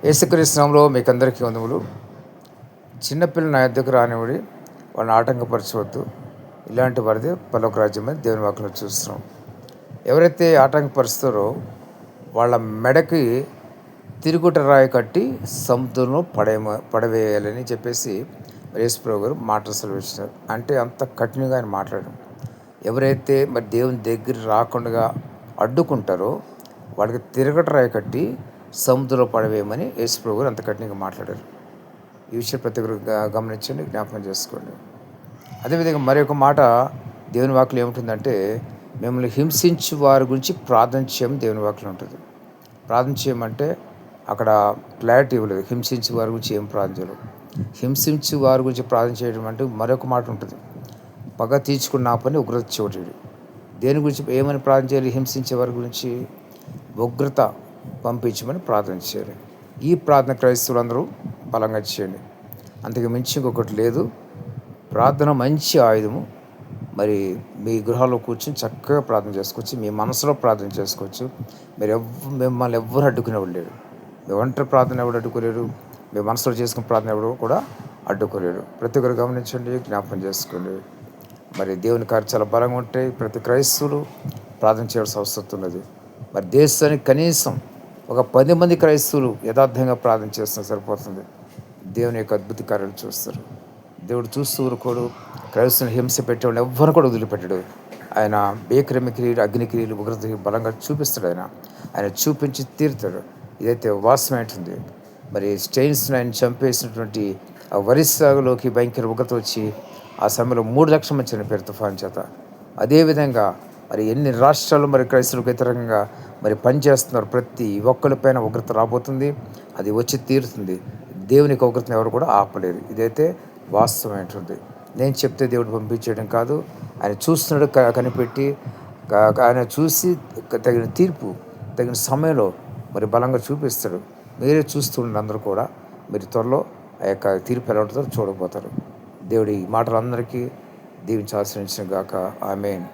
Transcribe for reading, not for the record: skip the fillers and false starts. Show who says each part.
Speaker 1: యేసుక్రీస్తు నామములో మీకందరికీ వందములు. చిన్నపిల్లలు నా యొద్దకు రానివ్వడి, వాళ్ళని ఆటంకపరచవద్దు. ఇలాంటి వారిదే పరలోక రాజ్యం అని దేవుని వాక్యంలో చూస్తున్నాం. ఎవరైతే ఆటంకపరుస్తారో వాళ్ళ మెడకి తిరుగుట రాయి కట్టి సముద్రంలో పడవేయాలని చెప్పేసి యేసుప్రభువు గారు మాటలు సెలవిచ్చినారు. అంటే అంత కఠినంగా ఆయన మాట్లాడారు. ఎవరైతే మరి దేవుని దగ్గర రాకుండా అడ్డుకుంటారో వాళ్ళకి తిరగట రాయి కట్టి సముద్రంలో పడవేయమని యేసుప్రభువు గారు అంత కఠినంగా మాట్లాడారు. ఈ విషయం ప్రతి ఒక్కరు గమనించండి, జ్ఞాపకం చేసుకోండి. అదేవిధంగా మరి ఒక మాట దేవుని వాక్యం ఏముంటుందంటే, మిమ్మల్ని హింసించు వారి గురించి ప్రార్థన చేయమని దేవుని వాక్యం ఉంటుంది. ప్రార్థన చేయమంటే అక్కడ క్లారిటీ ఇవ్వలేదు. హింసించు వారి గురించి ఏం ప్రార్థన చేయలేదు. హింసించు వారి గురించి ప్రార్థన చేయడం అంటే మరొక మాట ఉంటుంది. పగ తీర్చుకున్న పని ఉగ్రత చోటుడు. దేని గురించి ఏమని ప్రార్థన చేయాలి? హింసించే వారి గురించి ఉగ్రత పంపించమని ప్రార్థన చేయాలి. ఈ ప్రార్థన క్రైస్తవులందరూ బలంగా చేయండి. అంతకు మించి ఇంకొకటి లేదు. ప్రార్థన మంచి ఆయుధము. మరి మీ గృహాల్లో కూర్చొని చక్కగా ప్రార్థన చేసుకోవచ్చు. మీ మనసులో ప్రార్థన చేసుకోవచ్చు. మిమ్మల్ని ఎవ్వరు అడ్డుకునేవాడు లేడు. మీ ఒంటరి ప్రార్థన ఎవడు అడ్డుకోలేడు. మీ మనసులో చేసుకున్న ప్రార్థన ఎవడు కూడా అడ్డుకోలేడు. ప్రతి ఒక్కరు గమనించండి, జ్ఞాపకం చేసుకోండి. మరి దేవుని కార్యం చాలా బలంగా ఉంటాయి. ప్రతి క్రైస్తవులు ప్రార్థన చేయాల్సిన అవసరం ఉన్నది. మరి దేశానికి కనీసం ఒక 10 మంది క్రైస్తవులు యథార్థంగా ప్రార్థన చేస్తే సరిపోతుంది. దేవుని యొక్క అద్భుత కార్యాలు చూస్తారు. దేవుడు చూస్తూ ఊరుకోడు. క్రైస్తవుని హింస పెట్టేవాళ్ళు ఎవ్వరు కూడా వదిలిపెట్టాడు. ఆయన భీకరమ క్రియలు, అగ్నిక్రియలు, ఉగ్రత బలంగా చూపిస్తాడు. ఆయన చూపించి తీరుతాడు. ఇదైతే వాస్తవమైంటుంది. మరి స్టెయిన్స్ని ఆయన చంపేసినటువంటి ఆ వరి సాగులోకి భయంకర ఉగ్రత వచ్చి ఆ సమయంలో 3 లక్షల మంది చనిపోయారు తుఫాను చేత. అదేవిధంగా మరి ఎన్ని రాష్ట్రాలు మరి క్రైస్తవులకు వ్యతిరేకంగా మరి పనిచేస్తున్నారు. ప్రతి ఒక్కరిపైన ఉగ్రత రాబోతుంది. అది వచ్చి తీరుతుంది. దేవునికి ఉగ్రతను ఎవరు కూడా ఆపలేరు. ఇదైతే వాస్తవమైనటువంటి. నేను చెప్తే దేవుడు పంపించేయడం కాదు. ఆయన చూస్తున్నాడు, కనిపెట్టి ఆయన చూసి తగిన తీర్పు తగిన సమయంలో మరి బలంగా చూపిస్తాడు. మీరే చూస్తుండండి. అందరూ కూడా మీరు త్వరలో ఆ యొక్క తీర్పు ఎలా ఉంటుందో చూడకపోతారు. దేవుడి మాటలు అందరికీ దీవించి ఆశ్రయించిన గాక. ఆమేన్.